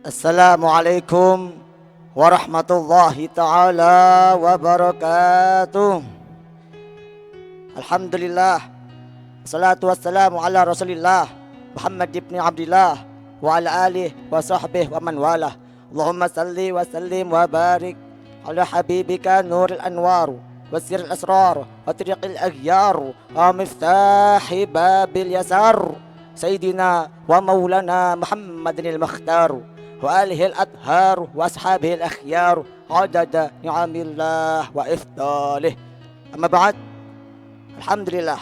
Assalamualaikum warahmatullahi ta'ala wabarakatuh. Alhamdulillah, salatu wassalamu ala rasulillah Muhammad ibn Abdillah wa ala alihi wa sahbihi wa man walah. Allahumma salli wa sallim wa barik ala habibika nuril anwar wa sirril asrar wa tariqil aghyar wa miftahi babil yasar Sayyidina wa maulana Muhammadin al-Mukhtar wa alihi al-adhar wa ashabihi al-akhyar adada ni'amillah wa ifdalih. Amma ba'd. Alhamdulillah,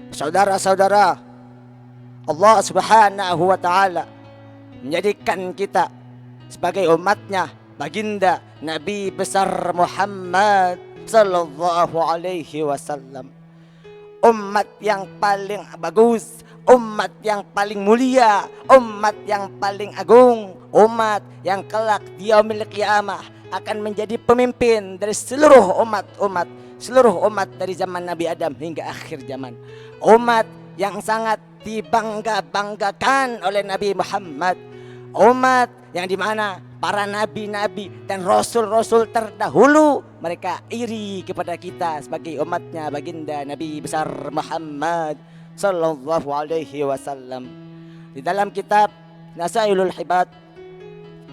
saudara-saudara, Allah subhanahu wa ta'ala menjadikan kita sebagai umatnya baginda Nabi besar Muhammad sallallahu alaihi wasallam. Umat yang paling bagus, umat yang paling mulia, umat yang paling agung, umat yang kelak di yaumil qiyamah akan menjadi pemimpin dari seluruh umat dari zaman Nabi Adam hingga akhir zaman. Umat yang sangat dibangga-banggakan oleh Nabi Muhammad. Umat yang dimana para nabi-nabi dan rasul-rasul terdahulu mereka iri kepada kita sebagai umatnya baginda Nabi besar Muhammad sallallahu alaihi wasallam. Di dalam kitab Nasailul Hibad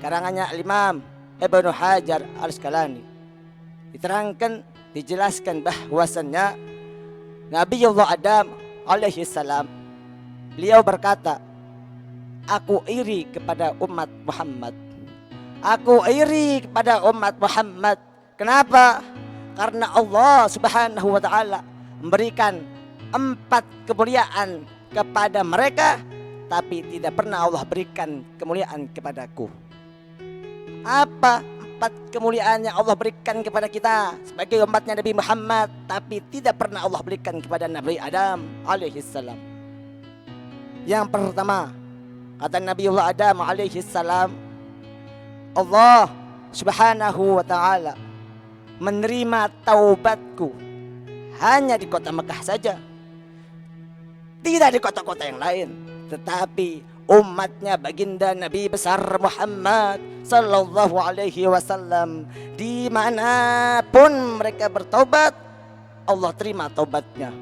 karangannya Imam Ibnu Hajar Al-Asqalani diterangkan, dijelaskan bahwasannya Nabiullah Adam alaihi salam beliau berkata, aku iri kepada umat Muhammad. Aku iri kepada umat Muhammad. Kenapa? Karena Allah subhanahu wa ta'ala memberikan 4 kemuliaan kepada mereka, tapi tidak pernah Allah berikan kemuliaan kepadaku. Apa 4 kemuliaan yang Allah berikan kepada kita sebagai umatnya Nabi Muhammad, tapi tidak pernah Allah berikan kepada Nabi Adam alaihi salam? Yang pertama, kata Nabiullah Adam alaihi salam, Allah subhanahu wa ta'ala menerima taubatku hanya di kota Mekah saja, tidak di kota-kota yang lain. Tetapi umatnya baginda Nabi besar Muhammad sallallahu alaihi wasallam, dimanapun mereka bertaubat, Allah terima taubatnya.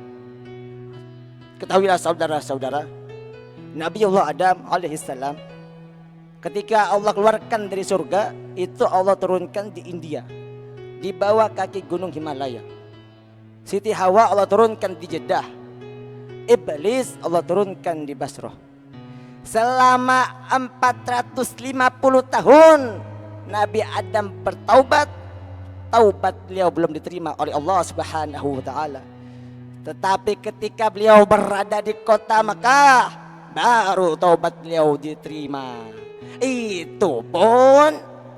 Ketahuilah saudara-saudara, Nabiullah Adam alaihi salam ketika Allah keluarkan dari surga, itu Allah turunkan di India, di bawah kaki gunung Himalaya. Siti Hawa Allah turunkan di Jeddah. Iblis Allah turunkan di Basrah. Selama 450 tahun Nabi Adam bertaubat, taubat beliau belum diterima oleh Allah subhanahu wa ta'ala. Tetapi ketika beliau berada di kota Makkah, baru taubat beliau diterima. Itu pun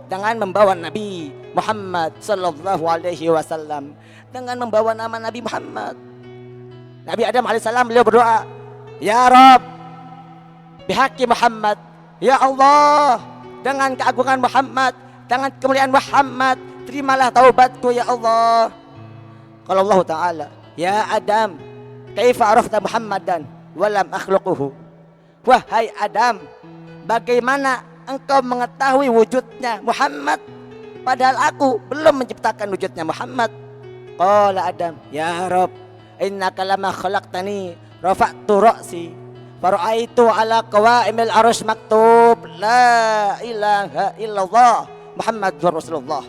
dengan membawa Nabi Muhammad sallallahu alaihi wasallam, dengan membawa nama Nabi Muhammad. Nabi Adam alaihissalam beliau berdoa, ya Rabb, bihaqi Muhammad, ya Allah, dengan keagungan Muhammad, dengan kemuliaan Muhammad, terimalah taubatku ya Allah. Kalau Allah Ta'ala, ya Adam, kaifa arafta Muhammadan walam akhluquhu? Wahai Adam, bagaimana engkau mengetahui wujudnya Muhammad padahal aku belum menciptakan wujudnya Muhammad? Qala Adam, ya Rabb, innaka lama khalaqtani rafa'tu ra'si fara'aitu ala qawaimil arsh maktub la ilaha illallah Muhammadur Rasulullah.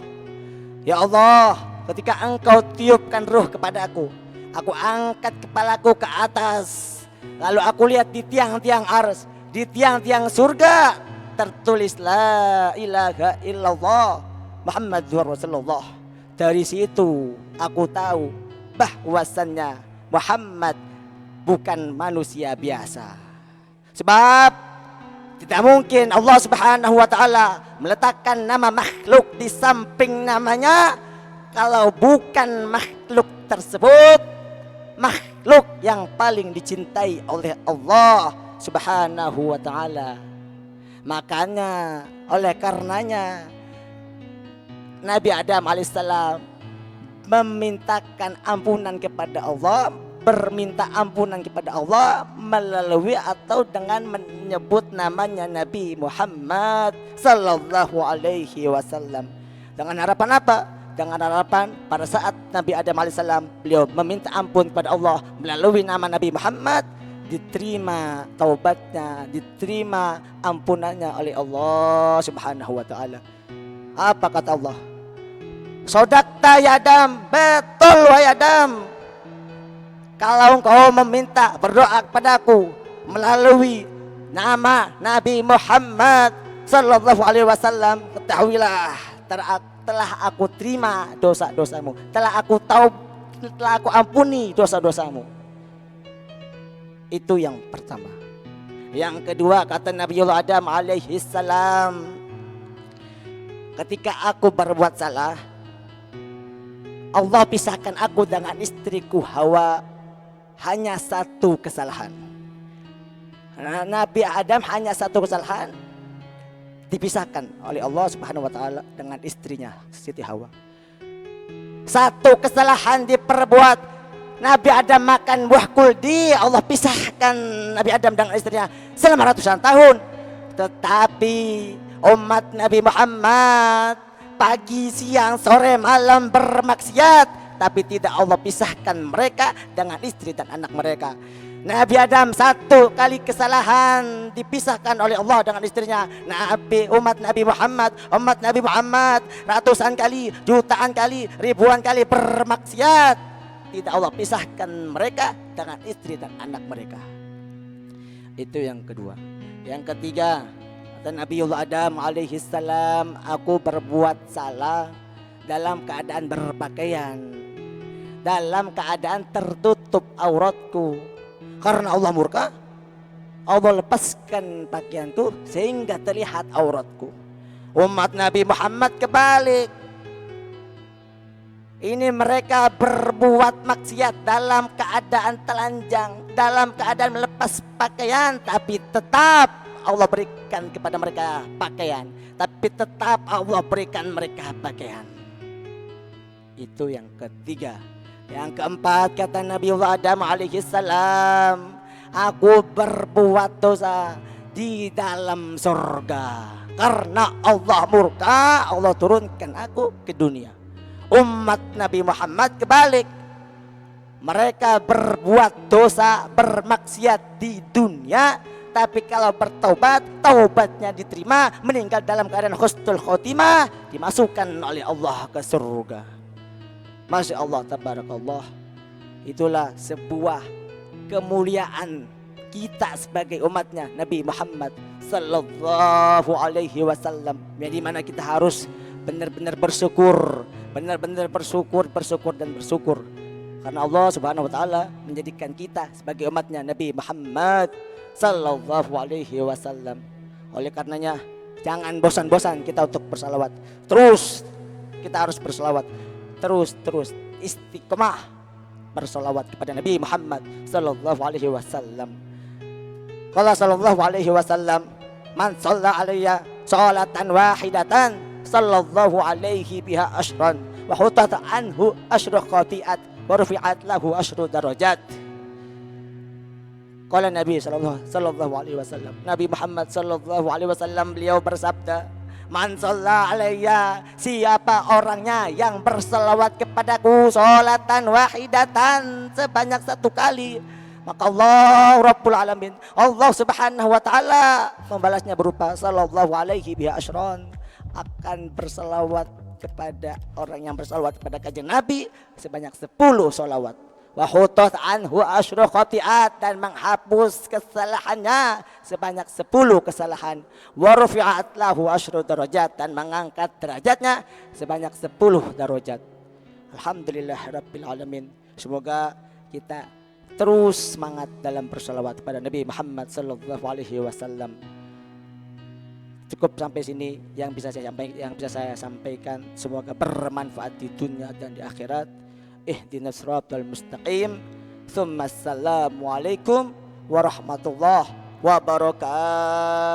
Ya Allah, ketika engkau tiupkan ruh kepada aku angkat kepalaku ke atas, lalu aku lihat di tiang-tiang ars, di tiang-tiang surga tertulis la ilaha illallah Muhammadur Rasulullah. Dari situ aku tahu bahwasannya Muhammad bukan manusia biasa. Sebab tidak mungkin Allah subhanahu wa ta'ala meletakkan nama makhluk di samping namanya kalau bukan makhluk tersebut makhluk yang paling dicintai oleh Allah subhanahu wa ta'ala. Makanya oleh karenanya Nabi Adam alaihissalam memintakan ampunan kepada Allah, berminta ampunan kepada Allah melalui atau dengan menyebut namanya Nabi Muhammad sallallahu alaihi wasallam. Dengan harapan apa? Dengan harapan pada saat Nabi Adam alaihissalam beliau meminta ampun kepada Allah melalui nama Nabi Muhammad, diterima taubatnya, diterima ampunannya oleh Allah Subhanahu wa taala. Apa kata Allah? Sodakta ya Adam, betul wahai Adam. Kalau engkau meminta berdoa kepadaku melalui nama Nabi Muhammad sallallahu alaihi wasallam, ketahuilah telah aku terima dosa-dosamu, telah aku ampuni dosa-dosamu. Itu yang pertama. Yang kedua, kata Nabiullah Adam alaihi salam, ketika aku berbuat salah, Allah pisahkan aku dengan istriku Hawa, hanya satu kesalahan. Nabi Adam hanya satu kesalahan, dipisahkan oleh Allah Subhanahu wa taala dengan istrinya Siti Hawa. Satu kesalahan diperbuat, Nabi Adam makan buah kuldi, Allah pisahkan Nabi Adam dengan istrinya selama ratusan tahun. Tetapi umat Nabi Muhammad pagi, siang, sore, malam bermaksiat, tapi tidak Allah pisahkan mereka dengan istri dan anak mereka. Nabi Adam satu kali kesalahan dipisahkan oleh Allah dengan istrinya. Umat Nabi Muhammad ratusan kali, jutaan kali, ribuan kali bermaksiat, tidak Allah pisahkan mereka dengan istri dan anak mereka. Itu yang kedua. Yang ketiga, kata Nabiullah Adam alaihi salam, aku berbuat salah dalam keadaan berpakaian, dalam keadaan tertutup auratku. Karena Allah murka, Allah lepaskan pakaianku sehingga terlihat auratku. Umat Nabi Muhammad kebalik. Ini mereka berbuat maksiat dalam keadaan telanjang, dalam keadaan melepas pakaian, tapi tetap Allah berikan kepada mereka pakaian, tapi tetap Allah berikan mereka pakaian. Itu yang ketiga. Yang keempat, kata Nabiullah Adam alaihi salam, aku berbuat dosa di dalam surga. Karena Allah murka, Allah turunkan aku ke dunia. Umat Nabi Muhammad kebalik. Mereka berbuat dosa, bermaksiat di dunia, tapi kalau bertaubat, taubatnya diterima, meninggal dalam keadaan husnul khotimah, dimasukkan oleh Allah ke surga. Masya Allah, tabarakallah. Itulah sebuah kemuliaan kita sebagai umatnya Nabi Muhammad sallallahu alaihi wasallam, yang dimana kita harus benar-benar bersyukur, benar-benar bersyukur dan bersyukur. Karena Allah Subhanahu wa taala menjadikan kita sebagai umatnya Nabi Muhammad sallallahu alaihi wasallam. Oleh karenanya jangan bosan-bosan kita untuk bersalawat. Terus kita harus bersalawat. Terus istiqomah bersalawat kepada Nabi Muhammad sallallahu alaihi wasallam. Qala sallallahu alaihi wasallam, man shalla alayya sholatan wahidatan sallallahu alaihi biha asyran wa hutat anhu asyru khati'at wa rufi'at lahu asyru darajat. Qala Nabi sallallahu alaihi wasallam, Nabi Muhammad sallallahu alaihi wasallam beliau bersabda, man shalla alayya, siapa orangnya yang berselawat kepadaku sholatan wahidatan, sebanyak satu kali, maka Allah Rabbul Alamin, Allah Subhanahu wa taala membalasnya berupa sallallahu alaihi biha asyran, akan berselawat kepada orang yang berselawat kepada kanjeng Nabi sebanyak 10 sholawat. Wa hutat anhu asyru khati'at, dan menghapus kesalahannya sebanyak 10 kesalahan. Wa rufi'at lahu asyru darajat, dan mengangkat derajatnya sebanyak 10 darajat. Alhamdulillah rabbil alamin. Semoga kita terus semangat dalam berselawat kepada Nabi Muhammad sallallahu alaihi wasallam. Cukup sampai sini yang bisa saya sampaikan. Semoga bermanfaat di dunia dan di akhirat. Ihdinas siratal mustaqim. Assalamualaikum warahmatullahi wabarakatuh.